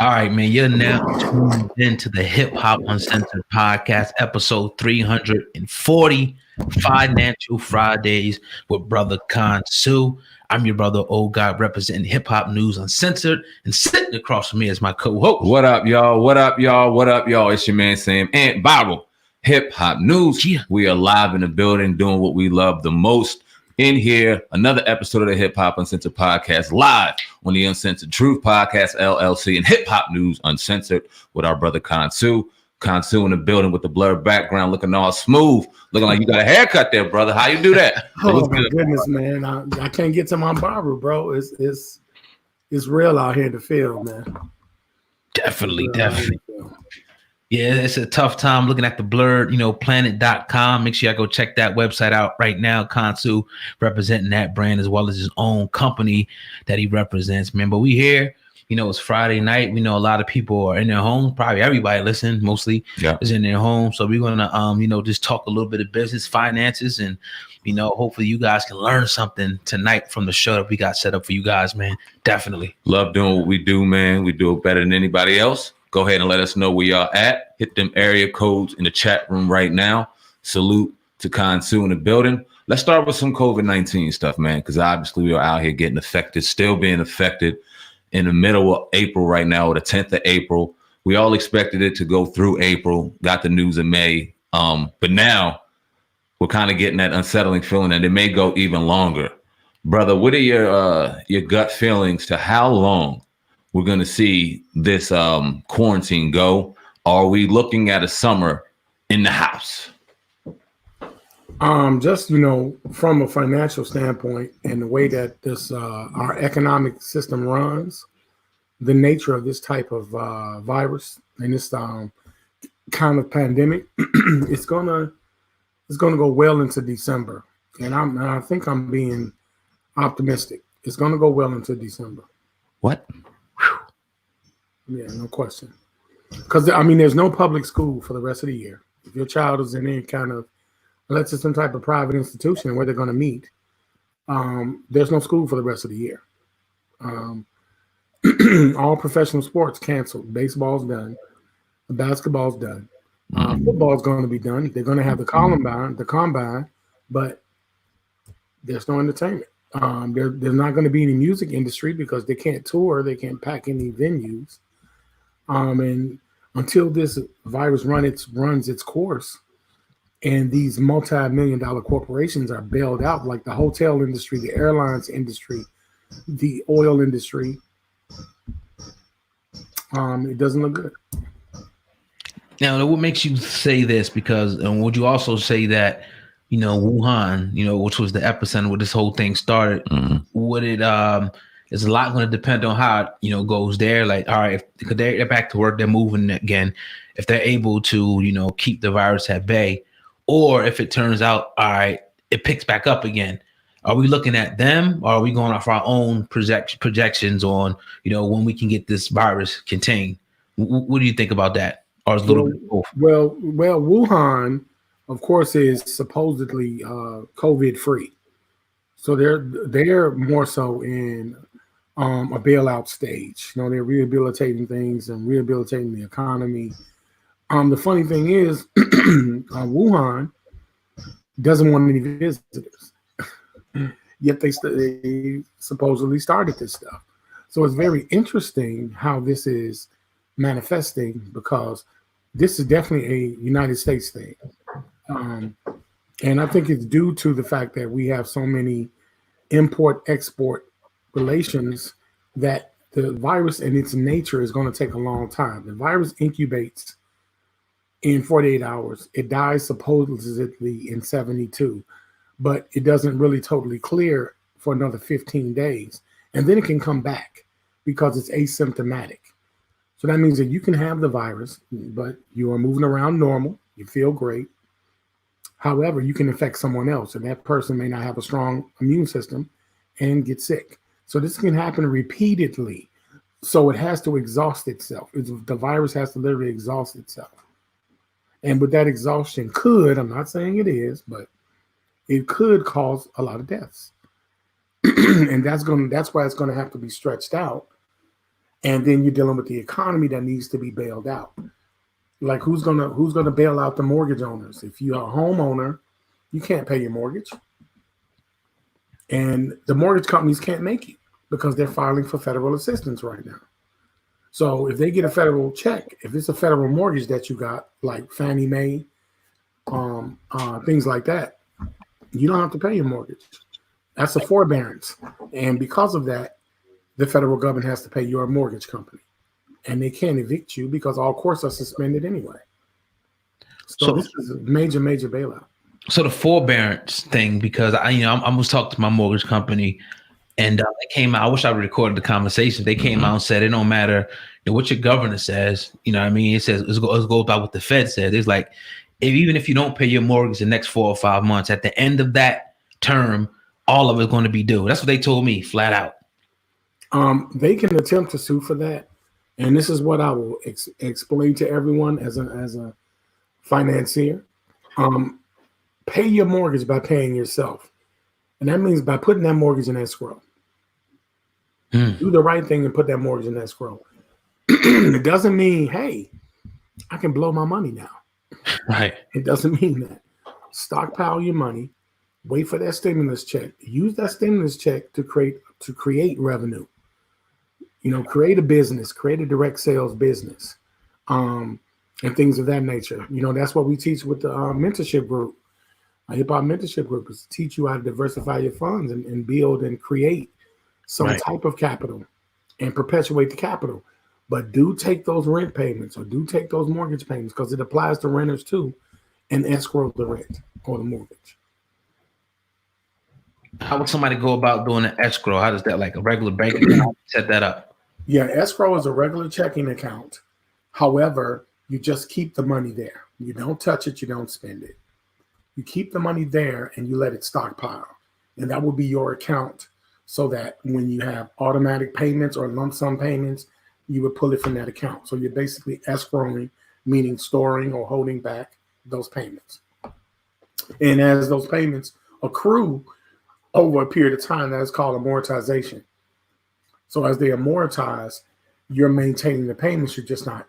All right, man. You're now tuned into the Hip Hop Uncensored podcast, episode 340, Financial Fridays with Brother Khonsu. I'm your brother, Old God, representing Hip Hop News Uncensored, and sitting across from me is my co-host. What up, y'all? What up, y'all? What up, y'all? It's your man Sam and Viral Hip Hop News. Yeah. We are live in the building, doing what we love the most. In here, another episode of the Hip Hop Uncensored podcast, live on the Uncensored Truth Podcast LLC and Hip Hop News Uncensored with our brother Khonsu. Khonsu in the building with the blurred background, looking all smooth, looking like you got a haircut there, brother. How you do that? Oh my goodness, man! I can't get to my barber, bro. It's real out here in the field, man. Definitely. Yeah, it's a tough time looking at the blurred, planet.com. Make sure y'all go check that website out right now. Khonsu representing that brand as well as his own company that he represents, man. But we here, it's Friday night. We know a lot of people are in their homes. Probably everybody listening, mostly is in their home. So we're going to, just talk a little bit of business, finances, and, hopefully you guys can learn something tonight from the show that we got set up for you guys, man. Definitely. Love doing what we do, man. We do it better than anybody else. Go ahead and let us know where y'all at. Hit them area codes in the chat room right now. Salute to Khonsu in the building. Let's start with some COVID-19 stuff, man, because obviously we are out here getting affected, still being affected in the middle of April right now, or the 10th of April. We all expected it to go through April, got the news in May. But now we're kind of getting that unsettling feeling that it may go even longer. Brother, what are your gut feelings to how long we're going to see this quarantine go? Are we looking at a summer in the house? Just, from a financial standpoint and the way that this our economic system runs, the nature of this type of virus and this kind of pandemic, it's gonna go well into December. And I think I'm being optimistic. It's gonna go well into December. What? Yeah, no question. Because, there's no public school for the rest of the year. If your child is in any kind of, unless it's some type of private institution where they're going to meet, there's no school for the rest of the year. All professional sports canceled. Baseball's done. The basketball's done. Football's going to be done. They're going to have the combine, but there's no entertainment. There's not going to be any music industry because they can't tour. They can't pack any venues. And until this virus runs its course and these multi-million-dollar corporations are bailed out, like the hotel industry, the airlines industry, the oil industry, it doesn't look good. Now, what makes you say this? Because, would you also say that, Wuhan, which was the epicenter where this whole thing started, would it, is a lot going to depend on how it, goes there. Like, all right, if they're back to work, they're moving again. If they're able to, keep the virus at bay, or if it turns out, all right, it picks back up again. Are we looking at them, or are we going off our own projections on, when we can get this virus contained? What do you think about that? Or is a little bit both? Well, Wuhan, of course, is supposedly COVID free, so they're more so in a bailout stage. They're rehabilitating things and rehabilitating the economy. The funny thing is, Wuhan doesn't want any visitors, yet they supposedly started this stuff. So it's very interesting how this is manifesting, because this is definitely a United States thing. And I think it's due to the fact that we have so many import-export relations that the virus and its nature is going to take a long time. The virus incubates in 48 hours. It dies supposedly in 72, but it doesn't really totally clear for another 15 days. And then it can come back because it's asymptomatic. So that means that you can have the virus, but you are moving around normal. You feel great. However, you can infect someone else, and that person may not have a strong immune system and get sick. So this can happen repeatedly. So it has to exhaust itself. The virus has to literally exhaust itself. And with that exhaustion I'm not saying it is, but it could cause a lot of deaths. And that's why it's going to have to be stretched out. And then you're dealing with the economy that needs to be bailed out. Like who's gonna bail out the mortgage owners? If you're a homeowner, you can't pay your mortgage. And the mortgage companies can't make it because they're filing for federal assistance right now. So if they get a federal check, if it's a federal mortgage that you got, like Fannie Mae, things like that, you don't have to pay your mortgage. That's a forbearance. And because of that, the federal government has to pay your mortgage company. And they can't evict you because all courts are suspended anyway. So this is a major, major bailout. So the forbearance thing, because I was talking to my mortgage company, and they came out. I wish I recorded the conversation. They came out and said it don't matter what your governor says. You know what I mean? It says it goes by what the Fed says. It's like even if you don't pay your mortgage the next 4 or 5 months, at the end of that term, all of it's going to be due. That's what they told me flat out. They can attempt to sue for that, and this is what I will explain to everyone as a financier. Pay your mortgage by paying yourself. And that means by putting that mortgage in escrow. Do the right thing and put that mortgage in escrow. It doesn't mean, hey, I can blow my money now. Right. It doesn't mean that. Stockpile your money. Wait for that stimulus check. Use that stimulus check to create revenue. Create a business, create a direct sales business, and things of that nature. That's what we teach with the mentorship group. A hip hop mentorship group is to teach you how to diversify your funds and build and create some type of capital and perpetuate the capital. But do take those rent payments or do take those mortgage payments, because it applies to renters too, and escrow the rent or the mortgage. How would somebody go about doing an escrow? How does that, like a regular bank account, set that up? Yeah, escrow is a regular checking account. However, you just keep the money there. You don't touch it. You don't spend it. You keep the money there and you let it stockpile. And that will be your account, so that when you have automatic payments or lump sum payments, you would pull it from that account. So you're basically escrowing, meaning storing or holding back those payments. And as those payments accrue over a period of time, that is called amortization. So as they amortize, you're maintaining the payments. You're just not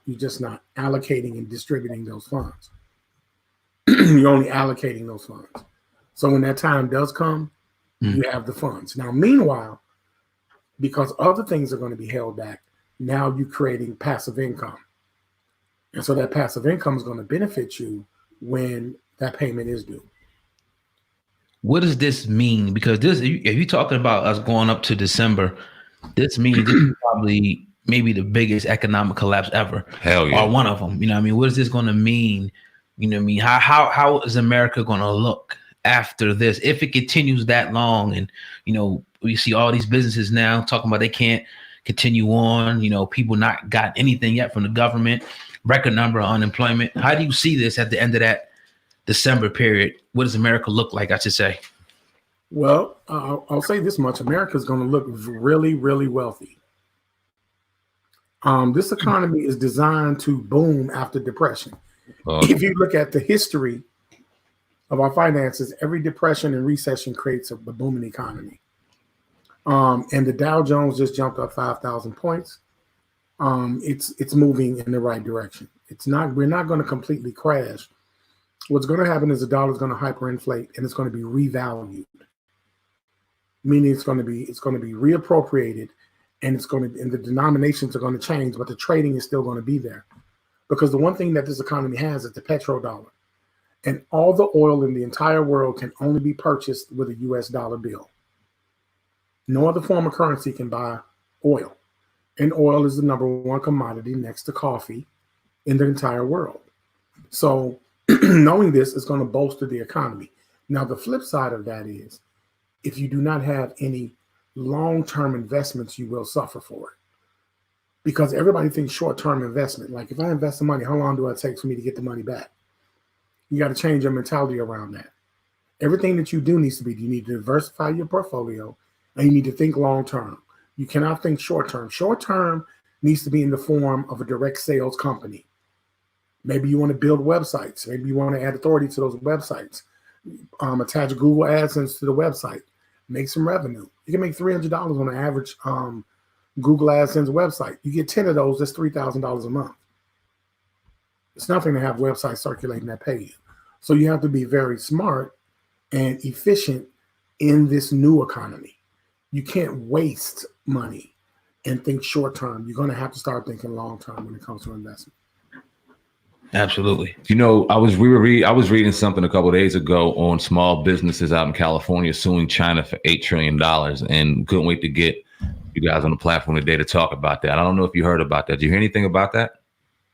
allocating and distributing those funds. You're only allocating those funds. So when that time does come, you have the funds. Now, meanwhile, because other things are going to be held back, now you're creating passive income. And so that passive income is going to benefit you when that payment is due. What does this mean? Because if you're talking about us going up to December, this means this is probably maybe the biggest economic collapse ever. Hell yeah. Or one of them. What is this going to mean? How is America going to look after this if it continues that long? And we see all these businesses now talking about they can't continue on. People not got anything yet from the government. Record number of unemployment. How do you see this at the end of that December period? What does America look like, I should say? Well, I'll say this much: America is going to look really, really wealthy. This economy is designed to boom after depression. If you look at the history of our finances, every depression and recession creates a booming economy. And the Dow Jones just jumped up 5,000 points. It's moving in the right direction. We're not going to completely crash. What's going to happen is the dollar is going to hyperinflate and it's going to be revalued. Meaning it's going to be reappropriated, and and the denominations are going to change, but the trading is still going to be there. Because the one thing that this economy has is the petrodollar. And all the oil in the entire world can only be purchased with a US dollar bill. No other form of currency can buy oil. And oil is the number one commodity next to coffee in the entire world. So knowing this is going to bolster the economy. Now, the flip side of that is, if you do not have any long-term investments, you will suffer for it. Because everybody thinks short-term investment. Like, if I invest the money, how long do it take for me to get the money back? You got to change your mentality around that. Everything that you do needs to be, you need to diversify your portfolio, and you need to think long-term. You cannot think short-term. Short-term needs to be in the form of a direct sales company. Maybe you want to build websites. Maybe you want to add authority to those websites. Attach Google AdSense to the website. Make some revenue. You can make $300 on an average Google AdSense website. You get 10 of those, that's $3,000 a month. It's nothing to have websites circulating that pay you. So you have to be very smart and efficient in this new economy. You can't waste money and think short term. You're going to have to start thinking long term when it comes to investment. Absolutely. You know, I was reading something a couple of days ago on small businesses out in California suing China for $8 trillion, and couldn't wait to get you guys on the platform today to talk about that. I don't know if you heard about that. Did you hear anything about that?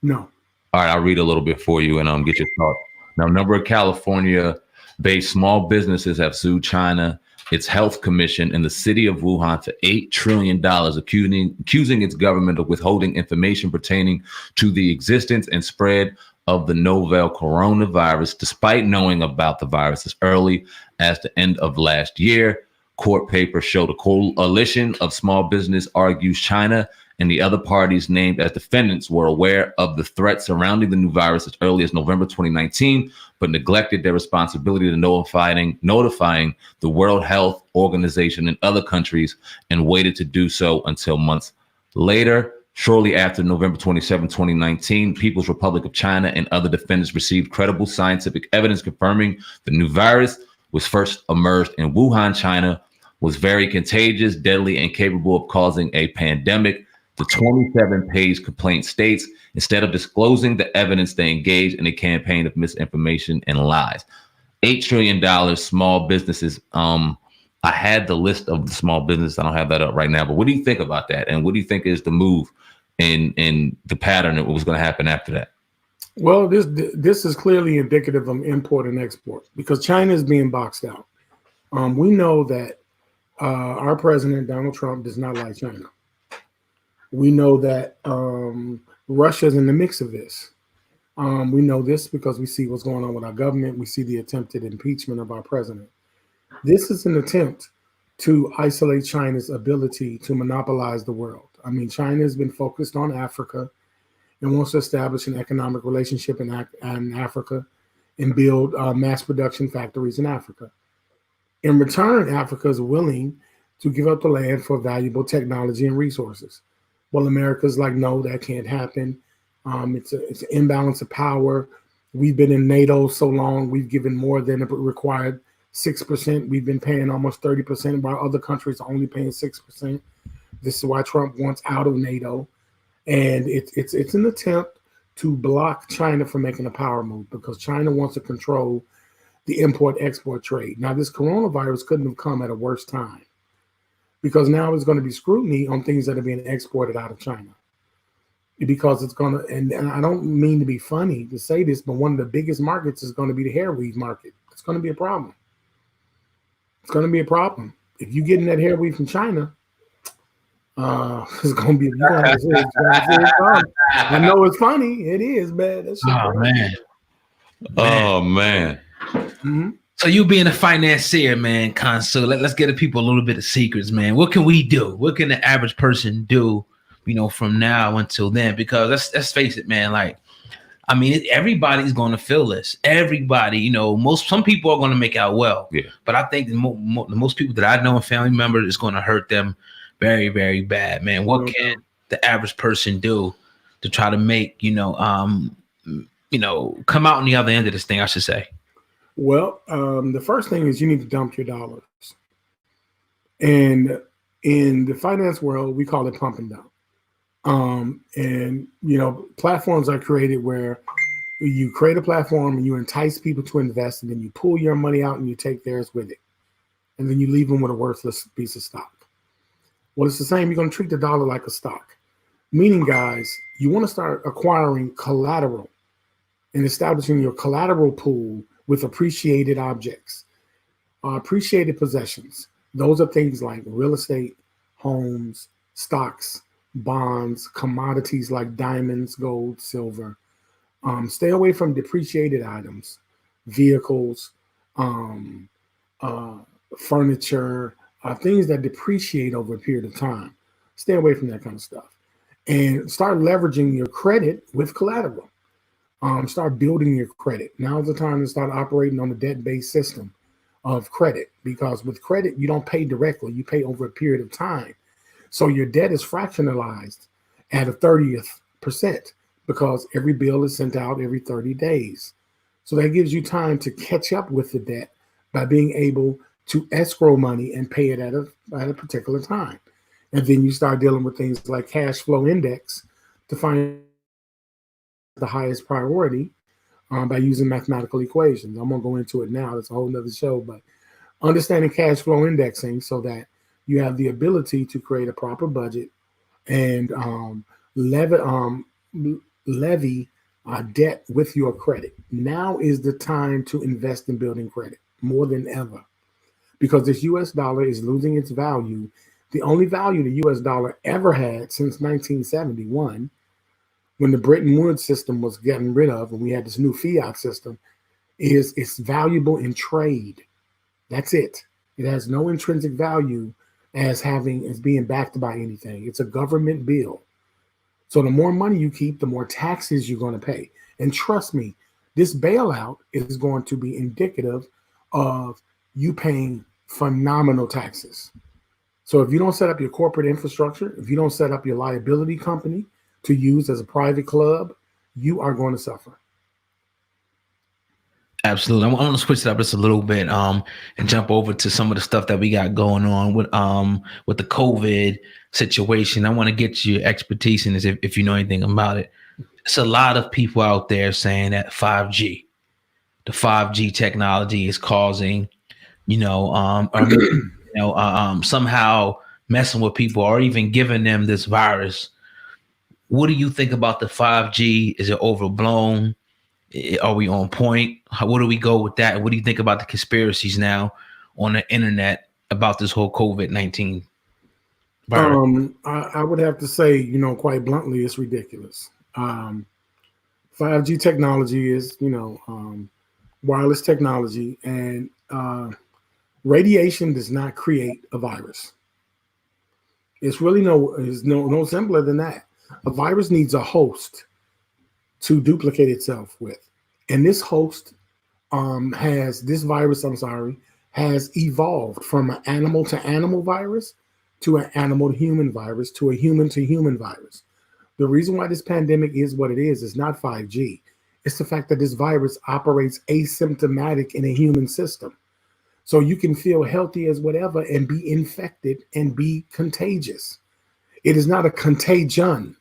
No. All right, I'll read a little bit for you and get your thoughts. Now, a number of California-based small businesses have sued China, its health commission, and the city of Wuhan for $8 trillion, accusing its government of withholding information pertaining to the existence and spread of the novel coronavirus, despite knowing about the virus as early as the end of last year. Court papers showed a coalition of small business argues China and the other parties named as defendants were aware of the threat surrounding the new virus as early as November 2019, but neglected their responsibility to notifying the World Health Organization and other countries, and waited to do so until months later. Shortly after November 27, 2019, People's Republic of China and other defendants received credible scientific evidence confirming the new virus was first emerged in Wuhan, China, was very contagious, deadly, and capable of causing a pandemic. The 27-page complaint states, instead of disclosing the evidence, they engaged in a campaign of misinformation and lies. $8 trillion small businesses. I had the list of the small business. I don't have that up right now, but what do you think about that? And what do you think is the move in the pattern of what was going to happen after that? Well, this is clearly indicative of import and export because China is being boxed out. We know that our president, Donald Trump, does not like China. We know that Russia's in the mix of this. We know this because we see what's going on with our government. We see the attempted impeachment of our president. This is an attempt to isolate China's ability to monopolize the world. I mean, China has been focused on Africa and wants to establish an economic relationship in Africa and build mass production factories in Africa. In return, Africa is willing to give up the land for valuable technology and resources. Well, America's like, no, that can't happen. It's an imbalance of power. We've been in NATO so long, we've given more than it required, 6%. We've been paying almost 30%, while other countries are only paying 6%. This is why Trump wants out of NATO. And it's an attempt to block China from making a power move because China wants to control the import-export trade. Now, this coronavirus couldn't have come at a worse time, because now there's going to be scrutiny on things that are being exported out of China. Because it's going to, and I don't mean to be funny to say this, but one of the biggest markets is going to be the hair weave market. It's going to be a problem. It's going to be a problem. If you get in that hair weave from China, it's going to be, you're gonna have a serious problem. I know it's funny. It is, man. That shit crazy. Oh, man. Mm-hmm. So you being a financier, man, Khonsu, let's get the people a little bit of secrets, man. What can we do? What can the average person do, from now until then? Because let's face it, man. Like, I mean, everybody's going to feel this. Everybody, some people are going to make out well. Yeah. But I think the most people that I know and family members is going to hurt them very, very bad, man. What can the average person do to try to make, come out on the other end of this thing, I should say? Well, the first thing is you need to dump your dollars. And in the finance world, we call it pump and dump. Platforms are created where you create a platform and you entice people to invest, and then you pull your money out and you take theirs with it. And then you leave them with a worthless piece of stock. Well, it's the same. You're going to treat the dollar like a stock. Meaning, guys, you want to start acquiring collateral and establishing your collateral pool with appreciated objects, appreciated possessions. Those are things like real estate, homes, stocks, bonds, commodities like diamonds, gold, silver. Stay away from depreciated items, vehicles, furniture, things that depreciate over a period of time. Stay away from that kind of stuff. And start leveraging your credit with collateral. Start building your credit. Now's the time to start operating on a debt-based system of credit, because with credit, you don't pay directly. You pay over a period of time. So your debt is fractionalized at a 30th% because every bill is sent out every 30 days. So that gives you time to catch up with the debt by being able to escrow money and pay it at a particular time. And then you start dealing with things like cash flow index to find the highest priority by using mathematical equations. I'm going to go into it now. It's a whole nother show, but understanding cash flow indexing so that you have the ability to create a proper budget and levy debt with your credit. Now is the time to invest in building credit more than ever, because this US dollar is losing its value. The only value the US dollar ever had since 1971, when the Bretton Woods system was getting rid of and we had this new fiat system, is it's valuable in trade. That's it. It has no intrinsic value as being backed by anything. It's a government bill. So the more money you keep, the more taxes you're going to pay. And trust me, this bailout is going to be indicative of you paying phenomenal taxes. So if you don't set up your corporate infrastructure, if you don't set up your liability company to use as a private club, you are going to suffer. Absolutely. I want to switch it up just a little bit and jump over to some of the stuff that we got going on with the COVID situation. I want to get your expertise in this if you know anything about it. It's a lot of people out there saying that the 5G technology is causing, somehow messing with people or even giving them this virus. What do you think about the 5G? Is it overblown? Are we on point? Where do we go with that? What do you think about the conspiracies now on the internet about this whole COVID-19 virus? I would have to say, quite bluntly, it's ridiculous. 5G technology is, wireless technology, and radiation does not create a virus. It's really no simpler than that. A virus needs a host to duplicate itself with. And this host has evolved from an animal to animal virus to an animal to human virus to a human to human virus. The reason why this pandemic is what it is not 5G. It's the fact that this virus operates asymptomatic in a human system. So you can feel healthy as whatever and be infected and be contagious. It is not a contagion.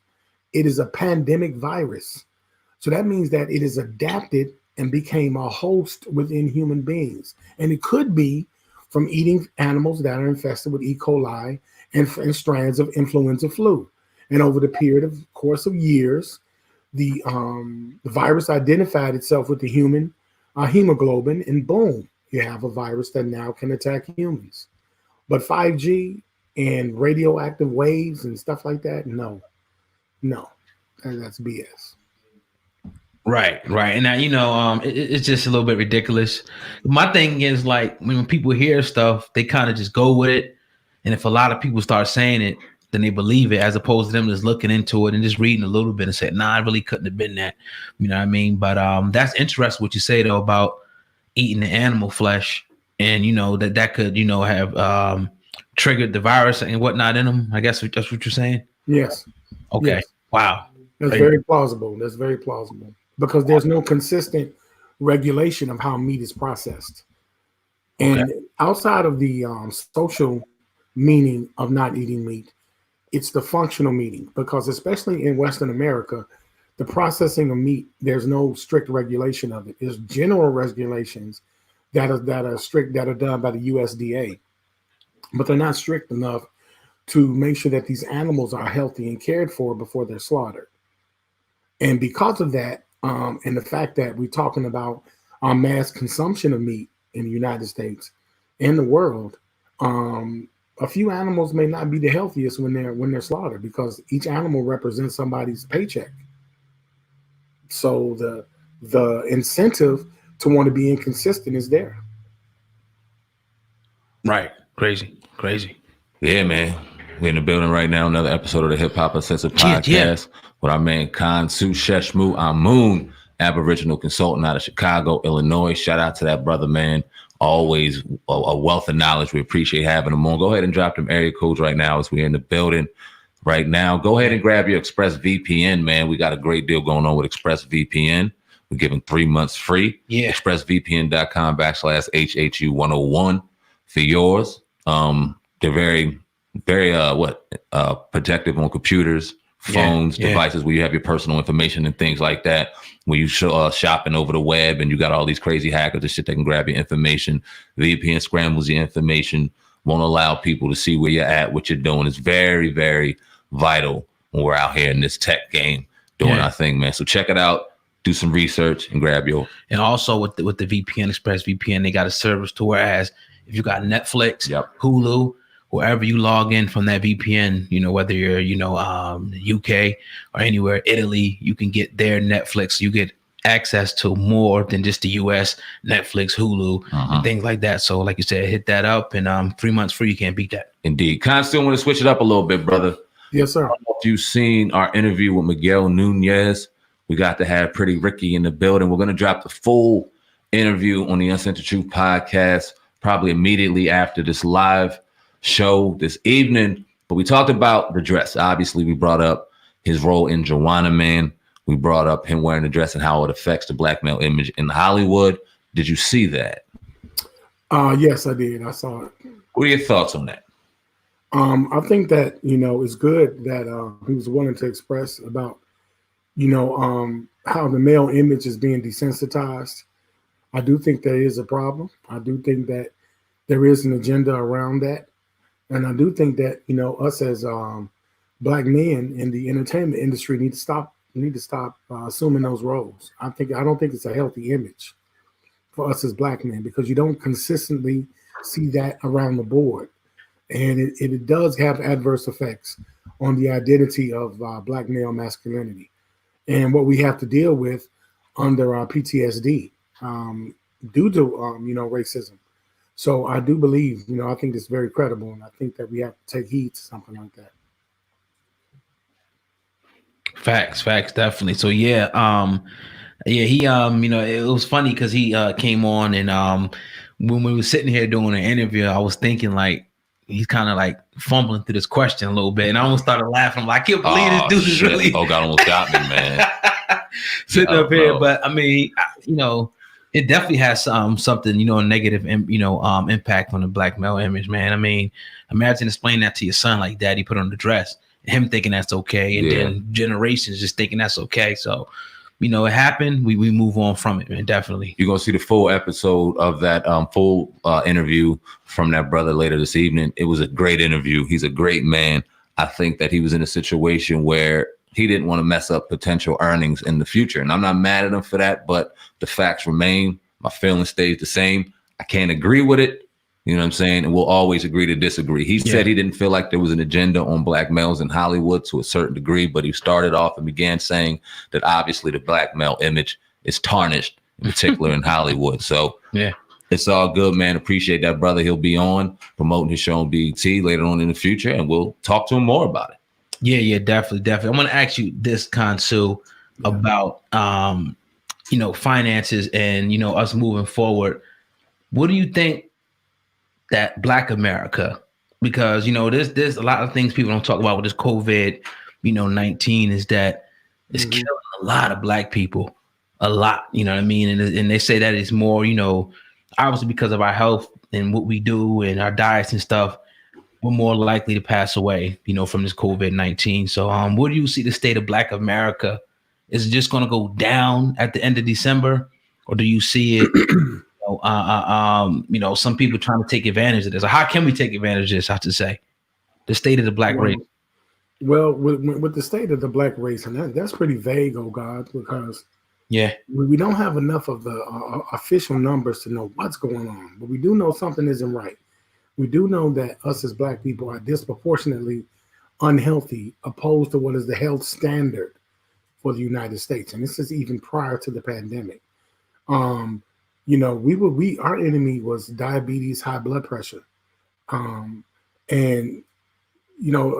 It is a pandemic virus. So that means that it is adapted and became a host within human beings. And it could be from eating animals that are infested with E. coli and strands of influenza flu. And over the course of years, the virus identified itself with the human hemoglobin, and boom, you have a virus that now can attack humans. But 5G and radioactive waves and stuff like that, no, that's BS. Right. And now, it's just a little bit ridiculous. My thing is, like, when people hear stuff, they kind of just go with it. And if a lot of people start saying it, then they believe it, as opposed to them just looking into it and just reading a little bit and saying, nah, I really couldn't have been that. You know what I mean? But that's interesting what you say, though, about eating the animal flesh, and, that could, have triggered the virus and whatnot in them. I guess that's what you're saying? Yes. Okay. Yes. Wow. That's very plausible. Because there's no consistent regulation of how meat is processed. And outside of the social meaning of not eating meat, it's the functional meaning, because especially in Western America, the processing of meat, there's no strict regulation of it. There's general regulations that are strict, that are done by the USDA, but they're not strict enough to make sure that these animals are healthy and cared for before they're slaughtered. And because of that, and the fact that we're talking about mass consumption of meat in the United States and the world, a few animals may not be the healthiest when they're slaughtered, because each animal represents somebody's paycheck. So the incentive to want to be inconsistent is there. Right. Crazy. Yeah, man. We're in the building right now. Another episode of the Hip Hop Uncensored podcast with our man Khonsu Sheshmu Amun, Aboriginal consultant out of Chicago, Illinois. Shout out to that brother, man. Always a wealth of knowledge. We appreciate having them on. Go ahead and drop them area codes right now as we're in the building right now. Go ahead and grab your ExpressVPN, man. We got a great deal going on with ExpressVPN. We're giving 3 months free. Yeah. ExpressVPN.com/HHU101 for yours. They're very, very protective on computers, phones, devices where you have your personal information and things like that. When you shopping over the web and you got all these crazy hackers and shit that can grab your information, VPN scrambles your information, won't allow people to see where you're at, what you're doing. Is very, very vital when we're out here in this tech game doing our thing, man. So check it out. Do some research and grab your. And also with the VPN, ExpressVPN, they got a service to whereas if you got Netflix, Hulu, wherever you log in from that VPN, whether you're, UK or anywhere, Italy, you can get their Netflix. You get access to more than just the US, Netflix, Hulu, and things like that. So like you said, hit that up and 3 months free. You can't beat that. Indeed. Still want to switch it up a little bit, brother. Yes, sir. I don't know if you've seen our interview with Miguel Nunez. We got to have Pretty Ricky in the building. We're going to drop the full interview on the Uncensored Truth podcast probably immediately after this live show this evening. But we talked about the dress. Obviously, we brought up his role in Joanna Man. We brought up him wearing the dress and how it affects the black male image in Hollywood. Did you see that? Yes, I did. I saw it. What are your thoughts on that? I think that, it's good that he was willing to express about, how the male image is being desensitized. I do think there is a problem. I do think that there is an agenda around that. And I do think that, us as black men in the entertainment industry need to stop assuming those roles. I don't think it's a healthy image for us as black men because you don't consistently see that around the board. And it does have adverse effects on the identity of black male masculinity and what we have to deal with under our PTSD due to, racism. So I do believe, I think it's very credible, and I think that we have to take heed to something like that. Facts, definitely. So he, it was funny because he came on, and when we were sitting here doing an interview, I was thinking like he's kind of like fumbling through this question a little bit, and I almost started laughing. I'm like, I can't believe this dude is really. Oh God, almost got me, man. Sitting up here, but I mean, it definitely has something, a negative, impact on the black male image, man. I mean, imagine explaining that to your son, like daddy put on the dress, and him thinking that's okay. And then generations just thinking that's okay. So, it happened. We move on from it, man. Definitely. You're going to see the full episode of that full interview from that brother later this evening. It was a great interview. He's a great man. I think that he was in a situation where he didn't want to mess up potential earnings in the future. And I'm not mad at him for that, but the facts remain. My feeling stays the same. I can't agree with it. You know what I'm saying? And we'll always agree to disagree. He said he didn't feel like there was an agenda on black males in Hollywood to a certain degree, but he started off and began saying that obviously the black male image is tarnished, in particular in Hollywood. So it's all good, man. Appreciate that, brother. He'll be on promoting his show on BET later on in the future, and we'll talk to him more about it. Yeah, definitely. I'm going to ask you this, Khonsu, about finances and us moving forward. What do you think that Black America, because there's a lot of things people don't talk about with this COVID 19 is that it's killing a lot of Black people, a lot, you know what I mean? And they say that it's more, obviously because of our health and what we do and our diets and stuff, we're more likely to pass away, from this COVID-19. So what do you see the state of Black America? Is it just going to go down at the end of December, or do you see it, some people trying to take advantage of this? Or how can we take advantage of this? I have to say, the state of the Black race. Well, with the state of the Black race, and that's pretty vague, oh God, because we don't have enough of the official numbers to know what's going on. But we do know something isn't right. We do know that us as Black people are disproportionately unhealthy, opposed to what is the health standard for the United States. And this is even prior to the pandemic. Our enemy was diabetes, high blood pressure, and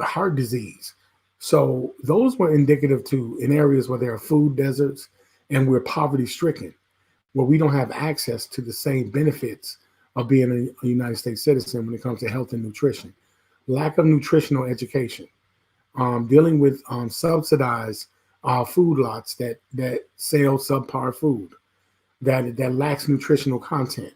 heart disease. So those were indicative in areas where there are food deserts and we're poverty stricken, where we don't have access to the same benefits of being a United States citizen when it comes to health and nutrition. Lack of nutritional education, dealing with subsidized food lots that sell subpar food, that lacks nutritional content.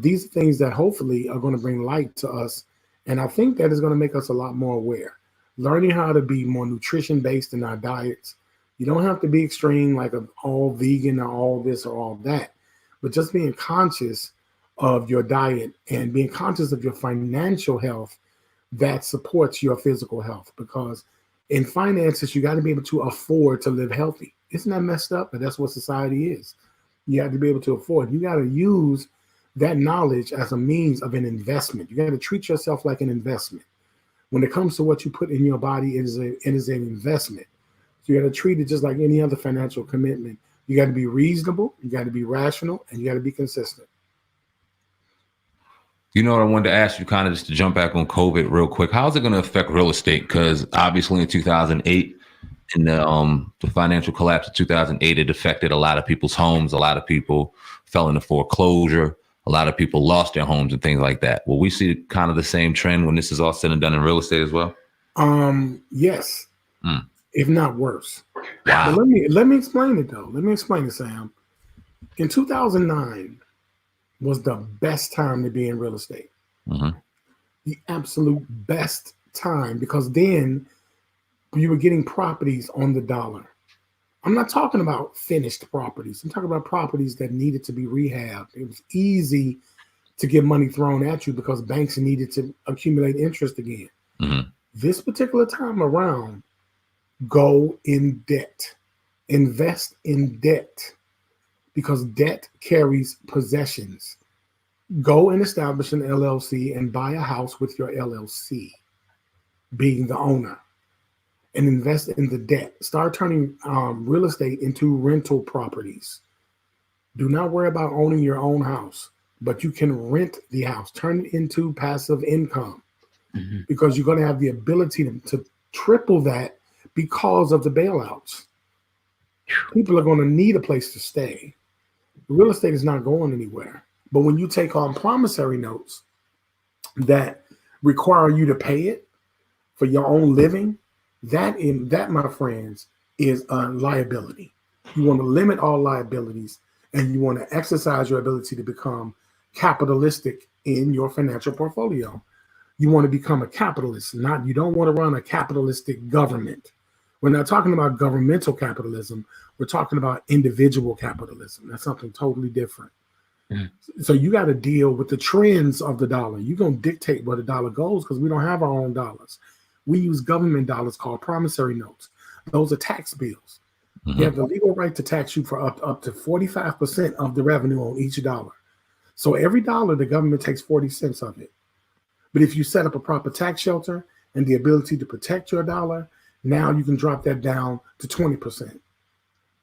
These are things that hopefully are going to bring light to us, and I think that is going to make us a lot more aware. Learning how to be more nutrition based in our diets. You don't have to be extreme like all vegan or all this or all that, but just being conscious of your diet and being conscious of your financial health that supports your physical health. Because in finances, you got to be able to afford to live healthy. Isn't that messed up? But that's what society is. You have to be able to afford. You got to use that knowledge as a means of an investment. You got to treat yourself like an investment. When it comes to what you put in your body, it is an investment. So you got to treat it just like any other financial commitment. You got to be reasonable, you got to be rational, and you got to be consistent. You know what I wanted to ask you, kind of just to jump back on COVID real quick. How's it going to affect real estate? Because obviously in 2008, in the financial collapse of 2008, it affected a lot of people's homes. A lot of people fell into foreclosure. A lot of people lost their homes and things like that. Will we see kind of the same trend when this is all said and done in real estate as well? Yes, if not worse. Wow. But let me explain it though. Let me explain it, Sam. In 2009 was the best time to be in real estate. Mm-hmm. The absolute best time, because then you were getting properties on the dollar. I'm not talking about finished properties. I'm talking about properties that needed to be rehabbed. It was easy to get money thrown at you because banks needed to accumulate interest again. Mm-hmm. This particular time around, go in debt. Invest in debt, because debt carries possessions. Go and establish an LLC and buy a house with your LLC being the owner, and invest in the debt. Start turning real estate into rental properties. Do not worry about owning your own house, but you can rent the house. Turn it into passive income, because you're going to have the ability to triple that because of the bailouts. People are going to need a place to stay. Real estate is not going anywhere. But when you take on promissory notes that require you to pay it for your own living, that, my friends, is a liability. You want to limit all liabilities, and you want to exercise your ability to become capitalistic in your financial portfolio. You want to become a capitalist, you don't want to run a capitalistic government. We're not talking about governmental capitalism. We're talking about individual capitalism. That's something totally different. So you got to deal with the trends of the dollar. You're going to dictate where the dollar goes, because we don't have our own dollars. We use government dollars called promissory notes. Those are tax bills. You have the legal right to tax you for up to 45% of the revenue on each dollar. So every dollar, the government takes 40 cents of it. But if you set up a proper tax shelter and the ability to protect your dollar, now you can drop that down to 20%.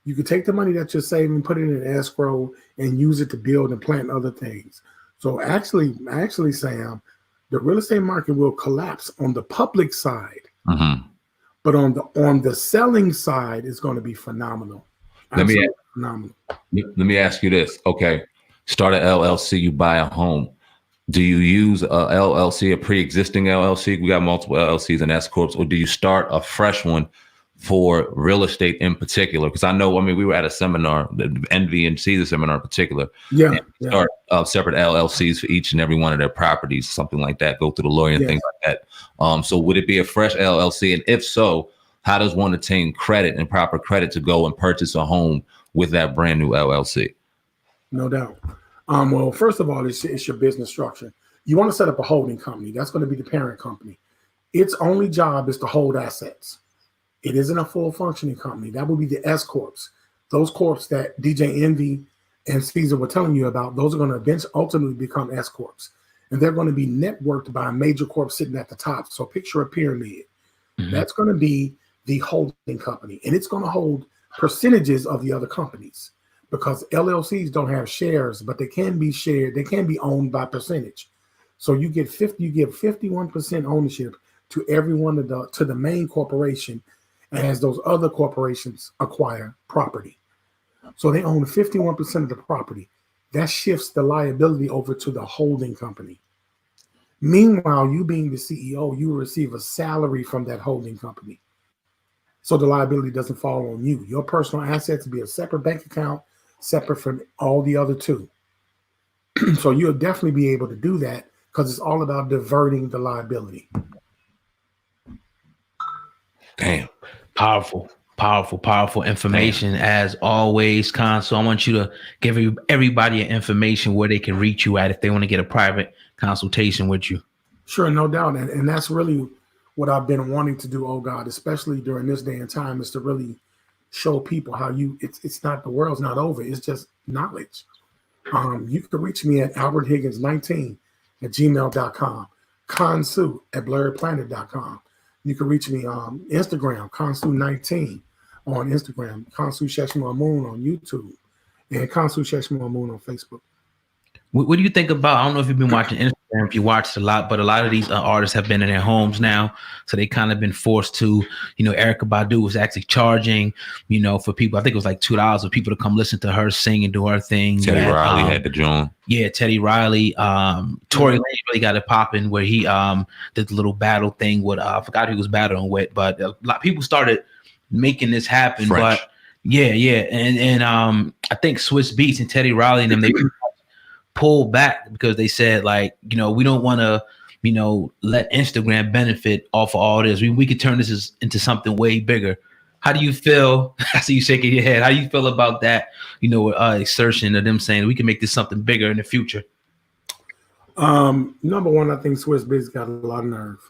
You can take the money that you're saving, put it in an escrow, and use it to build and plant other things. So actually, Sam, the real estate market will collapse on the public side, but on the selling side, it's going to be phenomenal. Phenomenal. Let me ask you this. Okay, start an LLC, you buy a home. Do you use a LLC, a pre-existing LLC? We got multiple LLCs and S corps, or do you start a fresh one for real estate in particular? Because I know, we were at a seminar, the Envy and Caesar seminar in particular. Start separate LLCs for each and every one of their properties, something like that. Go through the lawyer and things like that. So would it be a fresh LLC? And if so, how does one attain credit and proper credit to go and purchase a home with that brand new LLC? No doubt. Well, first of all, it's your business structure. You want to set up a holding company. That's going to be the parent company. Its only job is to hold assets. It isn't a full functioning company. That would be the S corps. Those corps that DJ Envy and Caesar were telling you about, those are going to ultimately become S corps. And they're going to be networked by a major corp sitting at the top. So picture a pyramid. That's going to be the holding company. And it's going to hold percentages of the other companies, because LLCs don't have shares, but they can be shared. They can be owned by percentage. So you give 51% ownership to every one of to the main corporation, as those other corporations acquire property. So they own 51% of the property. that shifts the liability over to the holding company. Meanwhile, you being the CEO, you will receive a salary from that holding company. So the liability doesn't fall on you. Your personal assets will be a separate bank account, separate from all the other two. So you'll definitely be able to do that because it's all about diverting the liability. Damn. Powerful information as always, Khonsu. I want you to give everybody information where they can reach you at if they want to get a private consultation with you. Sure, no doubt. And that's really what I've been wanting to do, oh God, especially during this day and time, is to really show people how it's not, the world's not over. It's just knowledge. You can reach me at alberthiggins19@gmail.com, Khonsu at blurredplanet.com. You can reach me on Instagram, Khonsu19 on Instagram, Khonsu Sheshma Moon on YouTube, and Khonsu Sheshma Moon on Facebook. What do you think about, I don't know if you've been watching Instagram, if you watched a lot, but a lot of these artists have been in their homes now. So they kind of been forced to, Erykah Badu was actually charging, for people, I think it was like $2 for people to come listen to her sing and do her thing. Teddy Riley had the joint. Yeah, Teddy Riley. Tory Lanez really got it popping where he did the little battle thing with, I forgot who he was battling with, but a lot of people started making this happen. French. But yeah. And I think Swiss Beats and Teddy Riley and them, they pull back because they said, like, we don't want to, let Instagram benefit off of all this. We could turn this into something way bigger. How do you feel? I see you shaking your head. How do you feel about that, assertion of them saying we can make this something bigger in the future? Number one, I think Swiss Biz got a lot of nerve.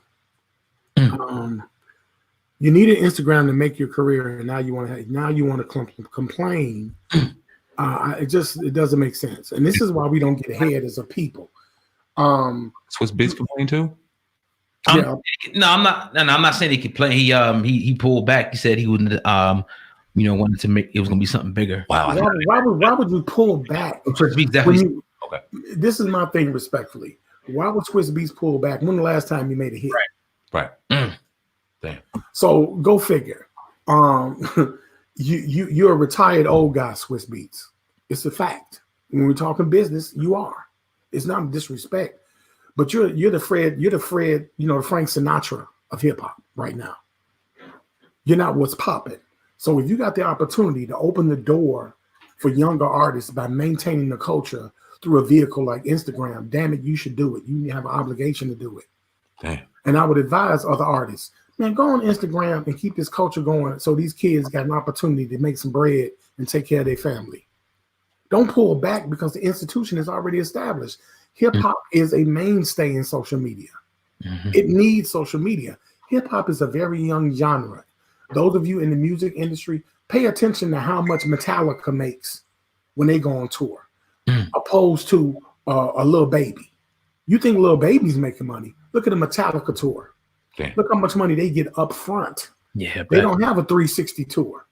You needed Instagram to make your career, and now you want to complain. It doesn't make sense, and this is why we don't get ahead as a people. Swiss Beats complain too. Yeah. I'm not saying he could play. He pulled back. He said he wouldn't. Wanted to make it was gonna be something bigger. Wow. Why would you pull back? Swiss Beats definitely. Okay. This is my thing, respectfully. Why would Swiss Beats pull back? When the last time you made a hit? Right. Damn. So go figure. You're a retired old guy, Swiss Beats. It's a fact. When we're talking business, you are. It's not a disrespect, but you're the Frank Sinatra of hip hop right now. You're not what's popping. So if you got the opportunity to open the door for younger artists by maintaining the culture through a vehicle like Instagram, damn it, you should do it. You have an obligation to do it. Damn. And I would advise other artists, man, go on Instagram and keep this culture going so these kids got an opportunity to make some bread and take care of their family. Don't pull back because the institution is already established. Hip hop is a mainstay in social media. It needs social media. Hip hop is a very young genre. Those of you in the music industry, pay attention to how much Metallica makes when they go on tour, opposed to a Lil Baby. You think Lil Baby's making money? Look at the Metallica tour. Damn. Look how much money they get up front. Yeah, they don't have a 360 tour.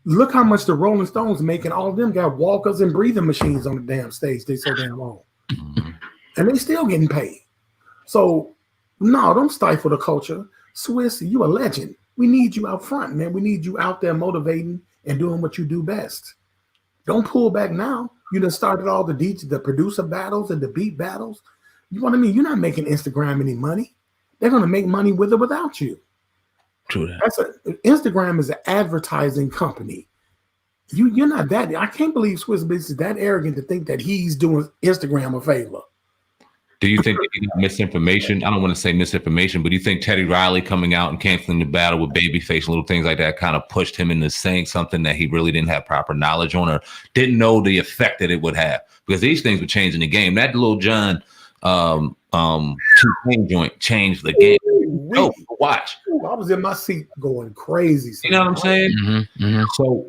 Look how much the Rolling Stones making. All of them got walkers and breathing machines on the damn stage. They so damn long, and they still getting paid. So no, don't stifle the culture. Swiss, you a legend. We need you out front, man. We need you out there motivating and doing what you do best. Don't pull back now. You done started all the producer battles and the beat battles. You know what I mean? You're not making Instagram any money. They're gonna make money with or without you. True that. Instagram is an advertising company. You're not that. I can't believe Swiss Beats is that arrogant to think that he's doing Instagram a favor. Do you think that misinformation? I don't want to say misinformation, but do you think Teddy Riley coming out and canceling the battle with Babyface, little things like that, kind of pushed him into saying something that he really didn't have proper knowledge on, or didn't know the effect that it would have? Because these things were changing the game. That Lil Jon two-chain joint changed the game. Oh, watch. I was in my seat going crazy. You know what I'm saying? So,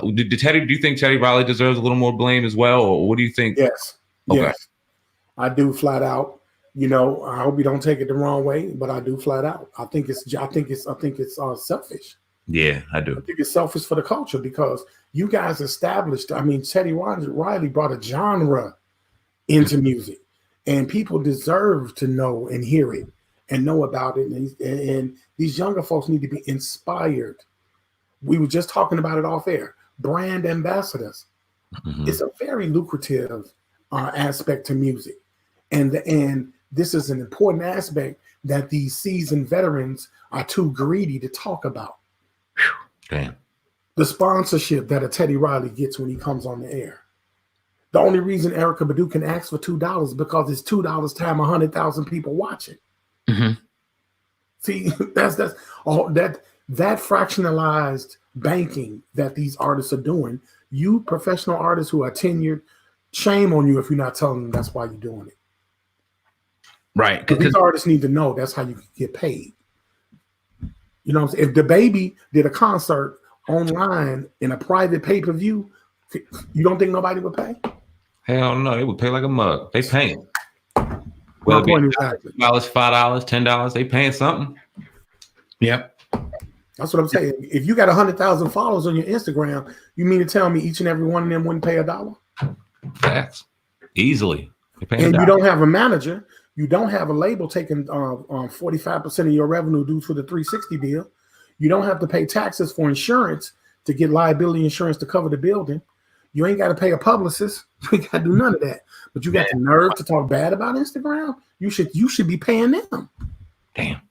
do you think Teddy Riley deserves a little more blame as well, or what do you think? Yes. Okay. Yes. I do, flat out. I hope you don't take it the wrong way, but I do, flat out. I think it's selfish. Yeah, I do. I think it's selfish for the culture because you guys established. I mean, Teddy Riley brought a genre into music, and people deserve to know and hear it and know about it. And these younger folks need to be inspired. We were just talking about it off air. Brand ambassadors. It's a very lucrative aspect to music. And this is an important aspect that these seasoned veterans are too greedy to talk about. Damn. The sponsorship that a Teddy Riley gets when he comes on the air. The only reason Erykah Badu can ask for $2 is because it's $2 times 100,000 people watching. Mm-hmm. See, that's all that fractionalized banking that these artists are doing. You professional artists who are tenured, shame on you if you're not telling them that's why you're doing it. Right. Because these artists need to know that's how you get paid. You know what I'm saying? If the baby did a concert online in a private pay-per-view, you don't think nobody would pay? Hell no, they would pay like a mug. They paying. My point exactly. $5, $10, they paying something. Yep. That's what I'm saying. If you got 100,000 followers on your Instagram, you mean to tell me each and every one of them wouldn't pay $1? Facts. Easily. And you don't have a manager. You don't have a label taking 45% of your revenue due to the 360 deal. You don't have to pay taxes for insurance to get liability insurance to cover the building. You ain't got to pay a publicist. You ain't got to do none of that. But you got the nerve to talk bad about Instagram. You should be paying them. Damn.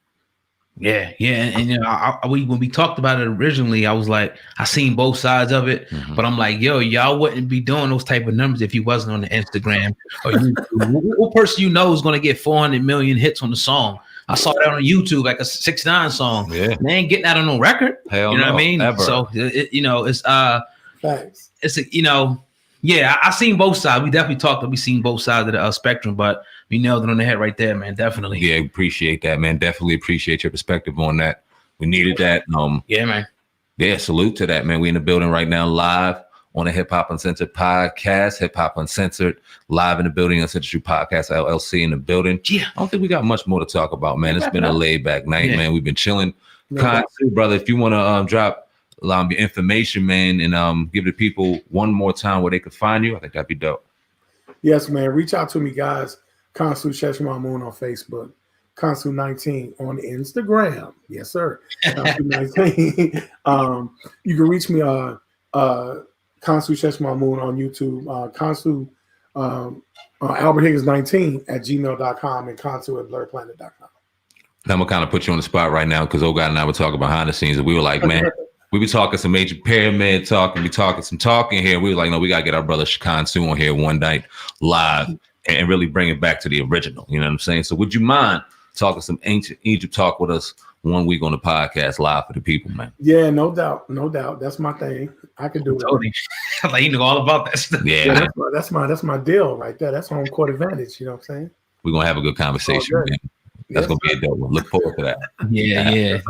Yeah. And you know, when we talked about it originally, I was like, I seen both sides of it, but I'm like, yo, y'all wouldn't be doing those type of numbers if you wasn't on the Instagram or YouTube. What person you know is going to get 400 million hits on the song? I saw that on YouTube, like a 6ix9ine song. Yeah, man, ain't getting that on no record. Hell, you know what I mean? Ever. So it's Thanks. It's I seen both sides. We definitely we seen both sides of the spectrum, but you nailed it on the head right there, man. Definitely. Yeah, appreciate that, man. Definitely appreciate your perspective on that. We needed that. Yeah, man. Yeah, salute to that, man. We in the building right now, live on the Hip Hop Uncensored podcast. Hip Hop Uncensored, live in the building. Uncensored Podcast LLC in the building. Yeah, I don't think we got much more to talk about, man. It's been a laid back night, man. We've been chilling. Khonsu, brother, if you want to drop your information, man, and give the people one more time where they could find you, I think that'd be dope. Yes, man. Reach out to me, guys. Khonsu Sheshmamoon on Facebook. Khonsu19 on Instagram. Yes, sir. Khonsu19. You can reach me on Khonsu Sheshmamoon on YouTube. Khonsu Albert Higgins 19 at gmail.com and Khonsu at blurplanet.com. I'm gonna kind of put you on the spot right now because Old God and I were talking behind the scenes and we were like, man, we be talking some major pyramid talk and we talking some talking here. We were like, no, we gotta get our brother Khonsu on here one night live and really bring it back to the original. You know what I'm saying? So would you mind talking some ancient Egypt talk with us one week on the podcast live for the people, man? Yeah, no doubt. That's my thing. I can do it. Like, you know all about that stuff. Yeah, that's my deal right there. That's home court advantage. You know what I'm saying? We're gonna have a good conversation, man. That's gonna be a dope one. Look forward to that. Yeah,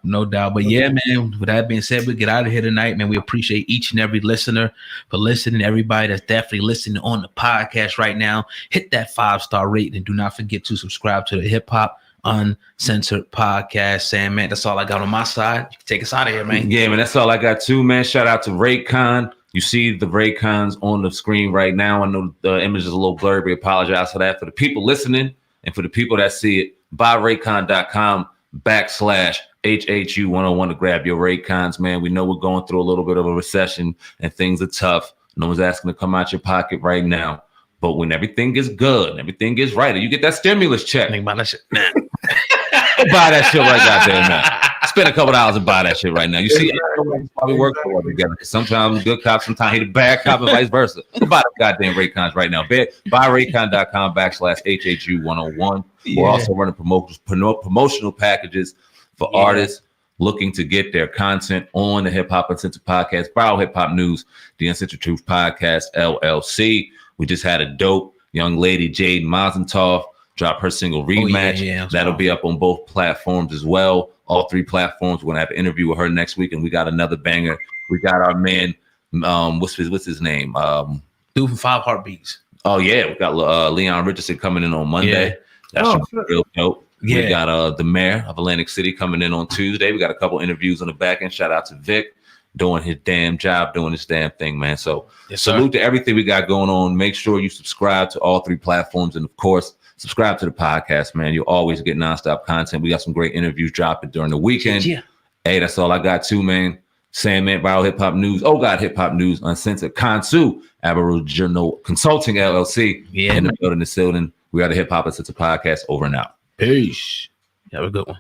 no doubt. But yeah, man, with that being said, we get out of here tonight, man. We appreciate each and every listener for listening. Everybody that's definitely listening on the podcast right now, hit that 5-star rating and do not forget to subscribe to the Hip Hop Uncensored podcast. Sam, man, that's all I got on my side. You can take us out of here, man. Yeah, man, that's all I got too, man. Shout out to Raycon. You see the Raycons on the screen right now. I know the image is a little blurry. We apologize for that. For the people listening, and for the people that see it, buyraycon.com/HHU101 to grab your Raycons, man. We know we're going through a little bit of a recession and things are tough. No one's asking to come out your pocket right now. But when everything gets good and everything gets right, and you get that stimulus check, think about that shit, man. Buy that shit right out there, man. Spend a couple dollars and buy that shit right now. You see, we work for together. Sometimes good cops, sometimes he the bad cop, and vice versa. Buy the goddamn Raycons right now. Buyraycon.com/HHU101. We're also running promotional packages for artists looking to get their content on the Hip Hop Uncensored podcast, Bio Hip Hop News, the Uncensored Truth Podcast LLC. We just had a dope young lady, Jade Mazentov, drop her single Rematch. That'll be up on both platforms as well. All 3 platforms. We're gonna have an interview with her next week, and we got another banger. We got our man, what's his name? Dude from 5 Heartbeats. Oh yeah, we got Leon Richardson coming in on Monday. That's real dope. Yeah. We got the mayor of Atlantic City coming in on Tuesday. We got a couple interviews on the back end. Shout out to Vic doing his damn job, doing his damn thing, man. So salute to everything we got going on. Make sure you subscribe to all 3 platforms, and of course, subscribe to the podcast, man. You'll always get nonstop content. We got some great interviews dropping during the weekend. Yeah. Hey, that's all I got too, man. Sandman, Viral Hip Hop News, Oh God Hip Hop News, Uncensored, Khonsu, Aboriginal Consulting LLC, in the building, the building. We are the Hip Hop Uncensored podcast. Over and out. Peace. Have a good one.